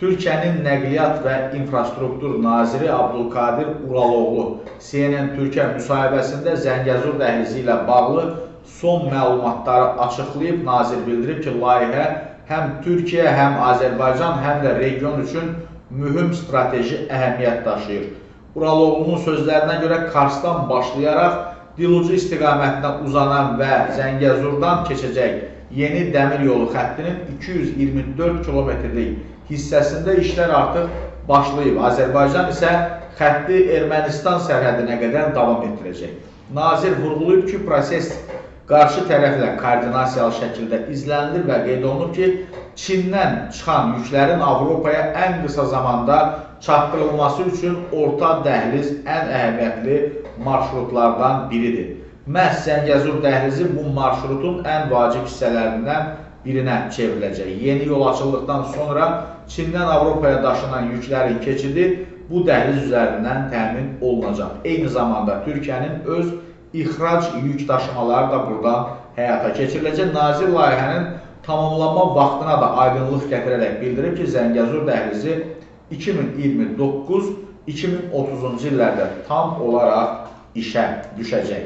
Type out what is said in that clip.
Türkiyənin Nəqliyyat və İnfrastruktur Naziri Abdulkadir Uraloğlu CNN Türkiyə müsahibəsində Zəngəzur dəhlizi ilə bağlı son məlumatları açıqlayıb. Nazir bildirib ki, layihə həm Türkiyə, həm Azərbaycan, həm də region üçün mühüm strateji əhəmiyyət daşıyır. Uraloğlu'nun sözlərinə görə Karsdan başlayaraq Dilucu istiqamətinə uzanan və Zəngəzurdan keçəcək yeni dəmir yolu xəttinin 224 kilometrlik hissəsində işlər artıq başlayıb. Azərbaycan isə xətti Ermənistan sərhədinə qədər davam etdirəcək. Nazir vurğulayıb ki, proses qarşı tərəflə koordinasiyalı şəkildə izlənilir və qeyd olunur ki, Çindən çıxan yüklərin Avropaya ən qısa zamanda çatdırılması üçün orta dəhliz ən əhəmiyyətli marşrutlardan biridir. Məhz Zəngəzur dəhlizi bu marşrutun ən vacib hissələrindən birinə çevriləcək. Yeni yol açıldıqdan sonra Çindən Avropaya daşınan yüklərin keçidi bu dəhliz üzərindən təmin olunacaq. Eyni zamanda Türkiyənin öz ixrac yük daşımaları da buradan həyata keçiriləcək. Nazir layihənin tamamlanma vaxtına da aydınlıq gətirərək bildirib ki, Zəngəzur dəhlizi 2029-2030-cu illərdə tam olaraq işə düşəcək.